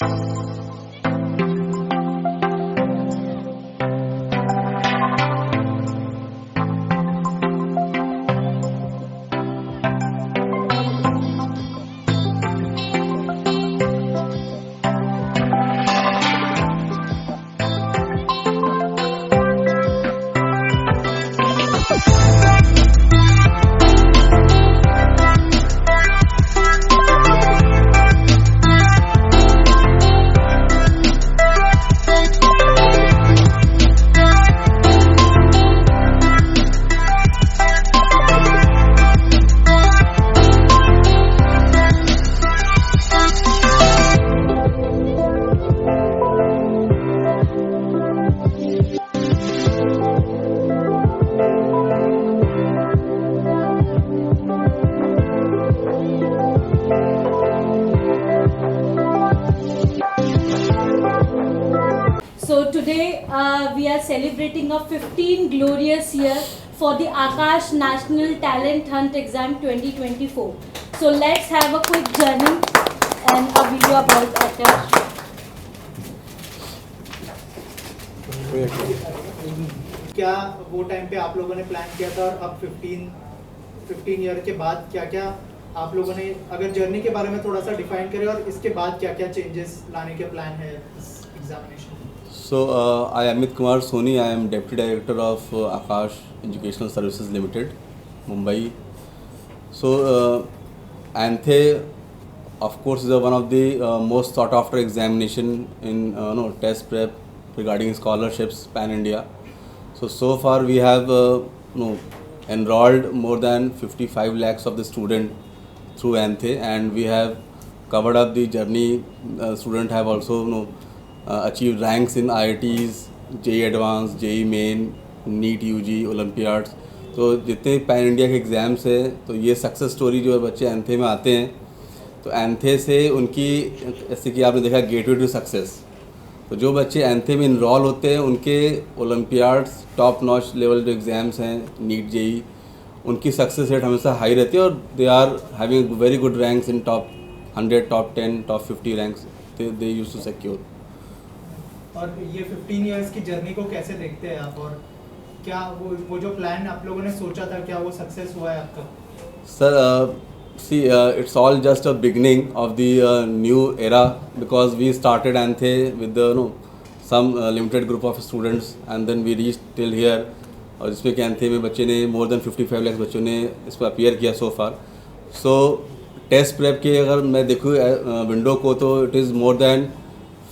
So today we are celebrating a 15 glorious year for the Akash National Talent Hunt Exam 2024. So let's have a quick journey and a video about Akash. क्या वो time पे आप लोगों ने plan किया था और अब 15 ईयर के बाद क्या क्या आप लोगों ने, अगर जर्नी के बारे में थोड़ा सा डिफाइन करें और इसके बाद क्या क्या चेंजेस लाने के प्लान है इस examination? So, I am Amit Kumar Soni. I am Deputy Director of Akash Educational Services Limited, Mumbai. So, ANTHE, of course, is one of the most sought after examination in test prep regarding scholarships pan India. So far we have enrolled more than 55 lakhs of the student through ANTHE, and we have covered up the journey. Students have also achieved ranks in IITs, JEE Advanced, JEE Main, NEET UG, Olympiads. तो जितने pan India के exams हैं, तो ये success story जो बच्चे एंथे में आते हैं, तो एंथे से उनकी, जैसे कि आपने देखा, गेटवे टू सक्सेस, तो जो बच्चे एंथे में इनरोल होते हैं उनके ओलंपियाड्स, टॉप नॉच लेवल जो एग्ज़ाम्स हैं, नीट जेई, उनकी सक्सेस रेट हमेशा हाई रहती है और they are having very good ranks in top 100, top 10, top 50 ranks they use to secure. और ये 15 इयर्स की जर्नी को कैसे देखते हैं आप, और क्या वो जो प्लान आप लोगों ने सोचा था, क्या वो सक्सेस हुआ है अब तक? Sir, see, it's all just a beginning of the new era, because we started ANTHE with the some limited group of students, and then we reached till here, और जिसमें कि ANTHE में बच्चे ने more than 55 lakhs बच्चों ने इस पर अपीयर किया so far. So test prep के अगर मैं देखूँ विंडो को, तो it is more than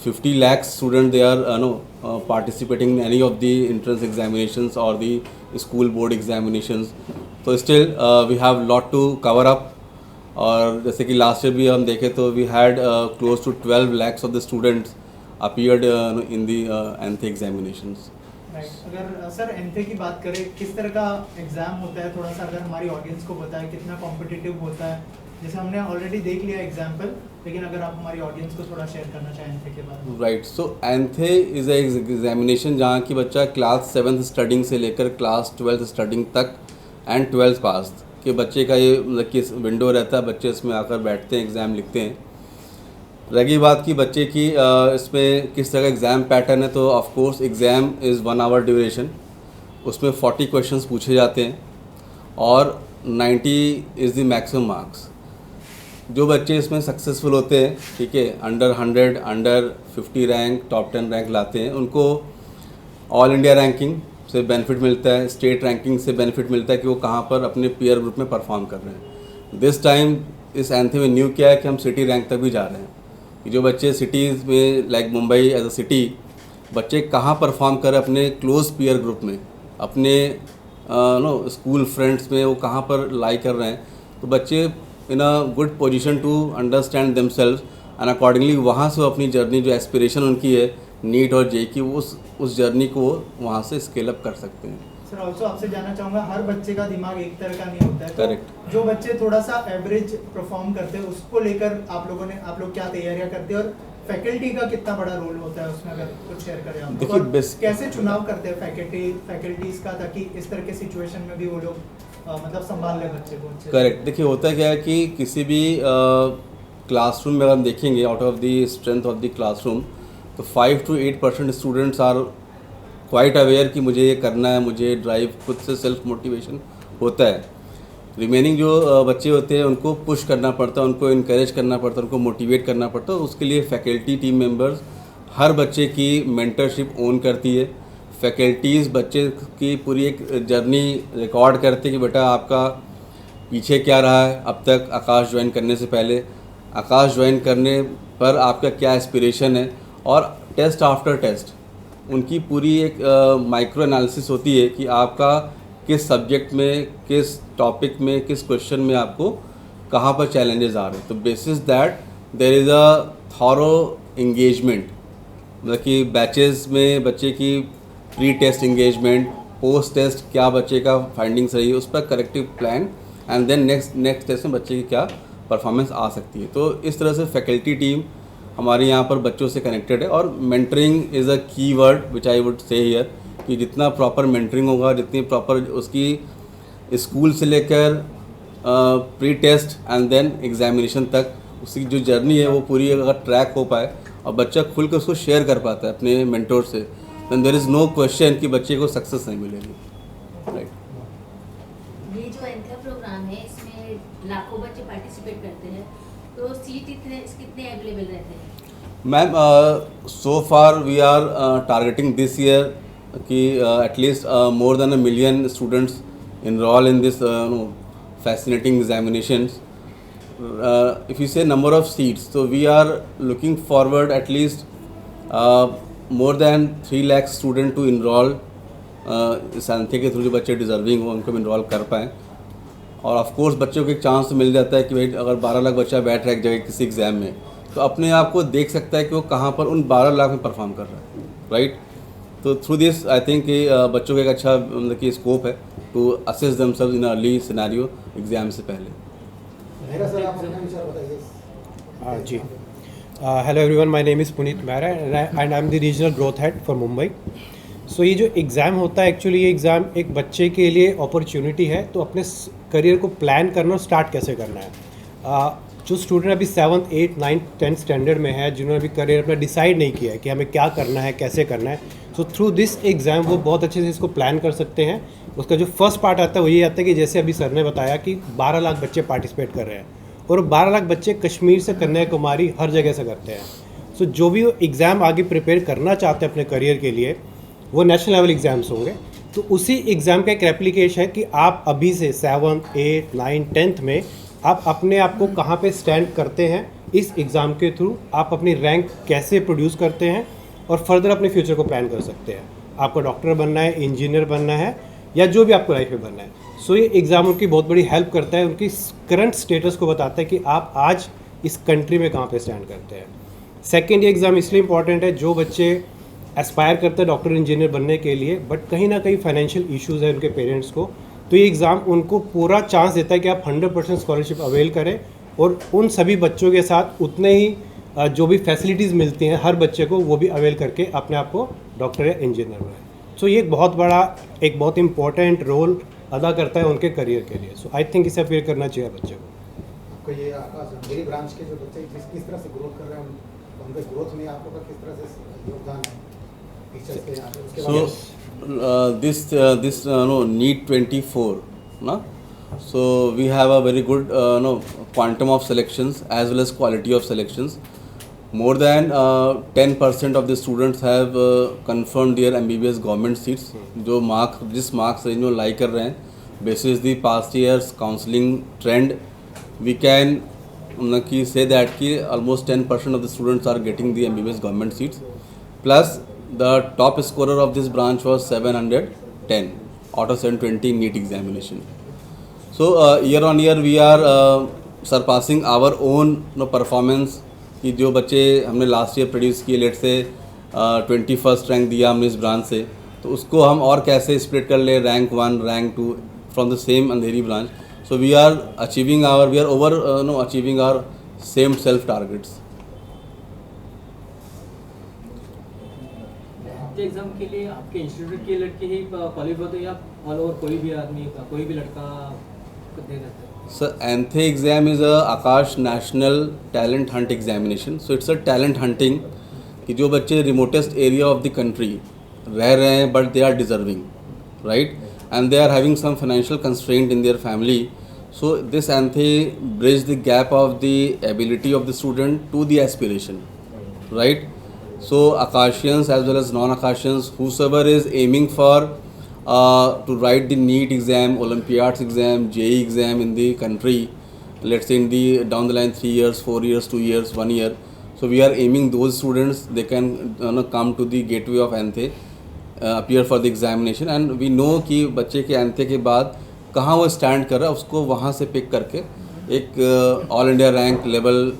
50 lakhs students they are participating in any of the entrance examinations or the school board examinations. So still we have lot to cover up. और जैसे कि last year भी हम देखें तो we had close to 12 lakhs of the students appeared in the ANTHE examinations. अगर sir ANTHE की बात करें, किस तरह का एग्जाम होता है, थोड़ा सा अगर हमारी ऑडियंस को बताएं कितना कॉम्पिटिटिव होता है? जैसे हमने ऑलरेडी देख लिया एग्जाम्पल, लेकिन अगर आप हमारी ऑडियंस को थोड़ा शेयर करना चाहें एंथे के बारे में. Right, so ANTHE is examination जहाँ की बच्चा क्लास 7th स्टडिंग से लेकर क्लास 12th स्टडिंग तक एंड 12th पास के बच्चे का ये मतलब कि विंडो रहता है, बच्चे इसमें आकर बैठते हैं, एग्ज़ाम लिखते हैं. रही बात की बच्चे की इसमें किस तरह का एग्ज़ाम पैटर्न है, तो of course exam is 1 hour duration, उसमें 40 क्वेश्चंस पूछे जाते हैं और 90 इज़ द मैक्सिमम मार्क्स. जो बच्चे इसमें सक्सेसफुल होते हैं, ठीक है, under 100, under 50 rank, top 10 rank लाते हैं, उनको ऑल इंडिया रैंकिंग से बेनिफिट मिलता है, स्टेट रैंकिंग से बेनिफिट मिलता है कि वो कहाँ पर अपने पीयर ग्रुप में परफॉर्म कर रहे हैं. दिस टाइम इस एंथे में न्यू क्या है कि हम सिटी रैंक तक भी जा रहे हैं, कि जो बच्चे सिटीज़ में like Mumbai as a city, बच्चे कहाँ परफॉर्म कर रहे हैं अपने क्लोज पीयर ग्रुप में, अपने स्कूल फ्रेंड्स में, वो कहाँ पर लाई कर रहे हैं. तो बच्चे in a good position to understand themselves and accordingly वहाँ से वो अपनी जर्नी, जो एस्पिरेशन उनकी है नीट और जेई की, उस जर्नी को वहाँ से स्केल अप कर सकते हैं. सर ऑल्सो आपसे जानना चाहूँगा, हर बच्चे का दिमाग एक तरह का नहीं होता है. करेक्ट. तो जो बच्चे थोड़ा सा एवरेज परफॉर्म करते हैं, उसको लेकर आप लोग क्या तैयारियां करते हैं, और फैकल्टी का कितना बड़ा रोल होता है उसमें, अगर कुछ शेयर करें आप. देखिए, कैसे चुनाव करते हैं फैकल्टीज का, ताकि इस तरह के सिचुएशन में भी वो लोग मतलब संभाल ले बच्चे को. करेक्ट. देखिए, होता क्या है कि किसी भी क्लासरूम में अगर हम देखेंगे out of the strength of the classroom, तो 5 to 8% students are quite aware कि मुझे ये करना है, मुझे ड्राइव खुद से सेल्फ मोटिवेशन होता है। रिमेनिंग जो बच्चे होते हैं उनको पुश करना पड़ता है, उनको इनकरेज करना पड़ता है, उनको मोटिवेट करना पड़ता है। उसके लिए फैकल्टी टीम मेंबर्स हर बच्चे की मेंटरशिप ओन करती है। फैकल्टीज़ बच्चे की पूरी एक जर्नी रिकॉर्ड करते हैं कि बेटा आपका पीछे क्या रहा है अब तक आकाश ज्वाइन करने से पहले, आकाश ज्वाइन करने पर आपका क्या एस्पिरेशन है, और टेस्ट आफ्टर टेस्ट उनकी पूरी एक माइक्रो एनालिसिस होती है कि आपका किस सब्जेक्ट में, किस टॉपिक में, किस क्वेश्चन में आपको कहाँ पर चैलेंजेस आ रहे हैं। तो basis that there is a thorough engagement, मतलब कि बैचेस में बच्चे की pre test engagement, post test क्या बच्चे का फाइंडिंग्स रही है, उस पर corrective plan, and then next test में बच्चे की क्या परफॉर्मेंस आ सकती है। तो इस तरह से फैकल्टी टीम हमारे यहाँ पर बच्चों से कनेक्टेड है। और मेंटरिंग इज़ अ की word which I would say here, कि जितना प्रॉपर मेंटरिंग होगा, जितनी प्रॉपर उसकी स्कूल से लेकर pre test and then examination तक उसकी जो जर्नी है वो पूरी अगर ट्रैक हो पाए और बच्चा खुल कर उसको शेयर कर पाता है अपने मेंटोर से, then there is no question कि बच्चे को सक्सेस नहीं मिलेगी। राइट। ये जो एंकर प्रोग्राम है इसमें लाखों बच्चे पार्टिसिपेट करते हैं, तो सीट कितने अवेलेबल रहते हैं? Ma'am, so far we are targeting this year कि at least more than 1 million students enroll in this fascinating examinations. If you say number of seats, so we are looking forward at least more than 3 lakh student to enroll सांथे के through जो बच्चे deserving हो उनको enrol कर पाएँ। और of course बच्चों को एक चांस तो मिल जाता है कि भाई अगर 12 लाख बच्चा बैठ रहा है एक जगह किसी एग्ज़ाम में, तो अपने आप को देख सकता है कि वो कहाँ पर उन 12 लाख में परफॉर्म कर रहा है। राइट। तो थ्रू दिस आई थिंक कि बच्चों का एक अच्छा मतलब कि स्कोप है to assess themselves in early scenario exam से पहले। सर आप अपना विचार बताइए। हाँ जी। Hello everyone, my name is Puneet Mehra and I am the regional growth head for Mumbai. So ये जो एग्ज़ाम होता है, एक्चुअली ये एग्ज़ाम एक बच्चे के लिए अपॉर्चुनिटी है तो अपने करियर को प्लान करना और स्टार्ट कैसे करना है। जो स्टूडेंट अभी 7th, 8th, 9th, 10th standard में है, जिन्होंने अभी करियर अपना डिसाइड नहीं किया है कि हमें क्या करना है, कैसे करना है, सो थ्रू दिस एग्ज़ाम वो बहुत अच्छे से इसको प्लान कर सकते हैं। उसका जो फर्स्ट पार्ट आता है वो ये आता है कि जैसे अभी सर ने बताया कि 12 लाख बच्चे पार्टिसिपेट कर रहे हैं और 12 लाख बच्चे कश्मीर से कन्याकुमारी हर जगह से करते हैं। सो जो भी एग्ज़ाम आगे प्रिपेयर करना चाहते हैं अपने करियर के लिए, वो नेशनल लेवल एग्ज़ाम्स होंगे। तो उसी एग्ज़ाम का एक रेप्लिकेशन है कि आप अभी से 7th, 8th, 9th, 10th में आप अपने आप को कहाँ पे स्टैंड करते हैं, इस एग्ज़ाम के थ्रू आप अपनी रैंक कैसे प्रोड्यूस करते हैं और फर्दर अपने फ्यूचर को प्लान कर सकते हैं। आपको डॉक्टर बनना है, इंजीनियर बनना है, या जो भी आपको लाइफ में बनना है। सो ये एग्ज़ाम उनकी बहुत बड़ी हेल्प करता है, उनकी करंट स्टेटस को बताता है कि आप आज इस कंट्री में कहाँ पे स्टैंड करते हैं। सेकेंड, ये एग्ज़ाम इसलिए इंपॉर्टेंट है, जो बच्चे एस्पायर करते हैं डॉक्टर इंजीनियर बनने के लिए बट कहीं ना कहीं फाइनेंशियल इश्यूज़ है उनके पेरेंट्स को, तो ये एग्ज़ाम उनको पूरा चांस देता है कि आप 100% स्कॉलरशिप अवेल करें और उन सभी बच्चों के साथ उतने ही जो भी फैसिलिटीज़ मिलती हैं हर बच्चे को, वो भी अवेल करके अपने आप को डॉक्टर या इंजीनियर बनाए। सो ये एक बहुत इंपॉर्टेंट रोल अदा करता है उनके करियर के लिए। सो आई थिंक इसे अवेयर करना चाहिए बच्चे को। आपको ये आकाश मेरी ब्रांच के जो बच्चे किस तरह से ग्रोथ कर रहे हैं, उनके ग्रोथ में आपका किस तरह से योगदान है टीचर्स के यहाँ पे, उसके बारे में? This NEET 24, no? So we have a very good quantum of selections as well as quality of selections. More than 10% of the students have confirmed their MBBS government seats. जो जिस मार्क्स रेंज में लाई कर रहे हैं, basis the past years counseling trend, we can say that कि almost 10% of the students are getting the MBBS government seats. Plus the top scorer of this branch was 710 out of 720 NEET examination. So year on year we are surpassing our own performance कि जो बच्चे हमने last year produce किए, late से 21st rank दिया हमने इस branch से, तो उसको हम और कैसे स्प्लिट कर ले, rank 1, rank 2 from the same Andheri branch. So we are achieving our same self targets. Exam के लिए आपके इंस्टीट्यूट के लड़के ही क्वालिफाई होते हैं या ऑल ओवर कोई भी आदमी, कोई भी लड़का दे देता है? So ANTHE exam is a Akash National Talent Hunt examination. So it's a talent hunting कि जो बच्चे remotest area of the country रह रहे हैं but they are deserving, right? And they are having some financial constraint in their family. So this ANTHE bridge the gap of the ability of the student to the aspiration, right? So Akashians as well as non-Akashians, whosoever is aiming for to write the NEET exam, Olympiads exam, JEE exam in the country, let's say in the down the line 3 years, 4 years, 2 years, 1 year. So we are aiming those students, they can come to the gateway of ANTHE, appear for the examination, and we know कि बच्चे के ANTHE के बाद कहाँ वो stand कर रहा है, उसको वहाँ से पिक करके एक ऑल इंडिया रैंक लेवल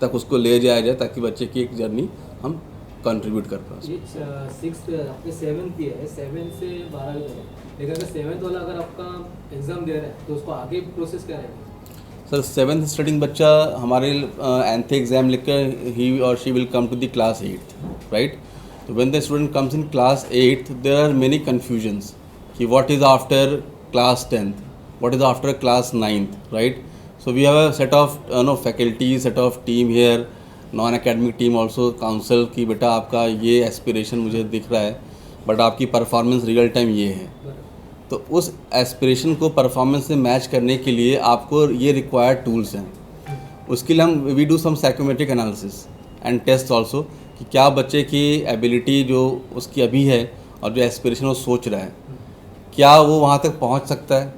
तक उसको ले जाया जाए ताकि बच्चे की एक जर्नी हम कंट्रीब्यूट कर पाए। ये 6th आपके 7th ही है, 7 से 12 तक, लेकिन अगर 7th वाला अगर आपका एग्ज़ाम दे रहा है तो उसको आगे प्रोसेस क्या रहेगा? सर 7th स्टडिंग बच्चा हमारे ANTHE एग्ज़ाम लिखकर ही और she will come to the class 8th, right? तो when the student comes in class 8th there are many confusions कि what is after class 10th, what is after class 9th, right? So we have a set of faculty, set of team here, non academic team also council की बेटा आपका ये aspiration मुझे दिख रहा है but आपकी परफॉर्मेंस रियल टाइम ये है, तो उस एस्पिरेशन को परफॉर्मेंस से मैच करने के लिए आपको ये रिक्वायर्ड टूल्स हैं। उसके लिए हम we do some psychometric analysis and test also कि क्या बच्चे की एबिलिटी जो उसकी अभी है और जो एस्पिरेशन वो सोच रहा है क्या वो वहाँ तक पहुँच सकता है।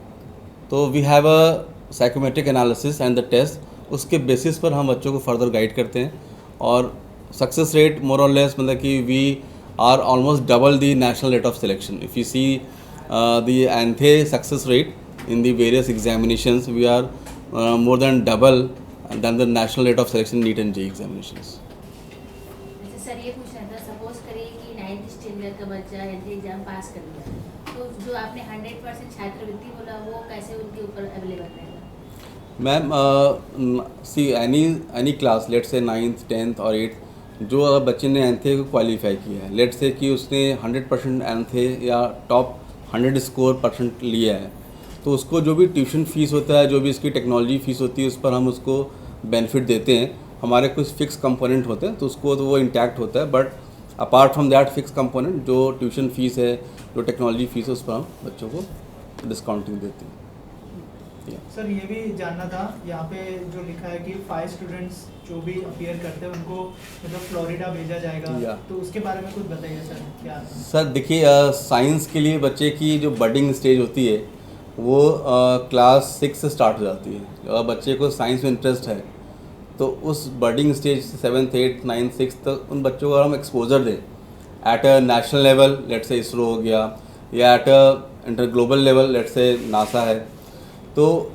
तो we have a psychometric analysis and the test, उसके बेसिस पर हम बच्चों को फर्दर गाइड करते हैं और सक्सेस रेट मोर और लेस मतलब कि we are almost double the national rate of selection. If you see the ANTHE success rate in the various examinations we are more than double than the national rate of selection NEET and JEE examinations. अच्छा sir, ये पूछना था, suppose करिए कि 9th standard का बच्चा ANTHE exam पास कर लिया, तो जो आपने 100% छात्रवृत्ति बोला वो कैसे उनके ऊपर अवेलेबल रहेगा? Ma'am see any class let से 9th 10th और 8th जो अगर बच्चे ने ANTHE को क्वालिफाई किया है, लेट से कि उसने 100% ANTHE या टॉप 100 स्कोर % लिया है, तो उसको जो भी ट्यूशन फ़ीस होता है, जो भी इसकी टेक्नोलॉजी फ़ीस होती है, उस पर हम उसको बेनिफिट देते हैं। हमारे कुछ फिक्स कंपोनेंट होते हैं तो उसको तो वो इंटैक्ट होता है, but apart from that fix component जो ट्यूशन फ़ीस है, जो टेक्नोलॉजी फ़ीस है, उस पर हम बच्चों को डिस्काउंटिंग देते हैं। सर ये भी जानना था, यहाँ पे जो लिखा है कि 5 स्टूडेंट्स जो भी अपीयर करते हैं उनको मतलब फ्लोरिडा भेजा जाएगा, तो उसके बारे में कुछ बताइए सर। क्या सर देखिए, साइंस के लिए बच्चे की जो बडिंग स्टेज होती है वो क्लास 6 से स्टार्ट हो जाती है। अगर बच्चे को साइंस में इंटरेस्ट है तो उस budding stage 7th 8th 9th 6th तक उन बच्चों को अगर हम एक्सपोजर दें at a national level, let से इसरो हो गया, या at a inter global level, let से नासा है, तो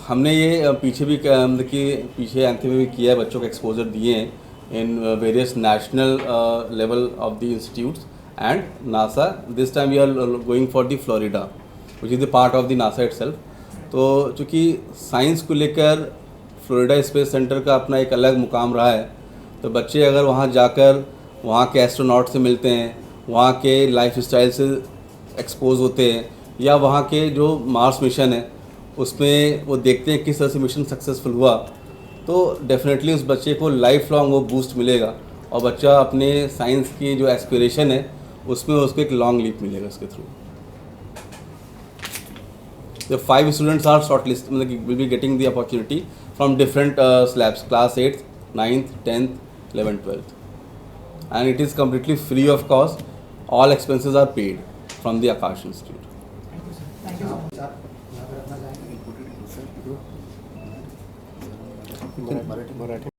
हमने ये पीछे भी मतलब कि पीछे ANTHE में भी किया है, बच्चों को एक्सपोजर दिए हैं in various national level of the institutes and NASA. This time we are going for the Florida which is the part of the NASA itself. तो चूँकि साइंस को लेकर फ्लोरिडा स्पेस सेंटर का अपना एक अलग मुकाम रहा है, तो बच्चे अगर वहाँ जाकर वहाँ के एस्ट्रोनॉट से मिलते हैं, वहाँ के लाइफ स्टाइल से एक्सपोज होते हैं, या वहाँ के जो मार्स मिशन है उसमें वो देखते हैं किस तरह से मिशन सक्सेसफुल हुआ, तो डेफिनेटली उस बच्चे को लाइफ लॉन्ग वो बूस्ट मिलेगा और बच्चा अपने साइंस की जो एस्पिरेशन है उसमें उसको एक लॉन्ग लीप मिलेगा इसके through. The 5 students are shortlisted, मतलब will be getting the opportunity from different slabs, class 8th, 9th, 10th, 11th, 12th, and it is completely free of cost. All expenses are paid from the Akash Institute. Thank you sir. Sir यहाँ पर रखना चाहेंगे मराठी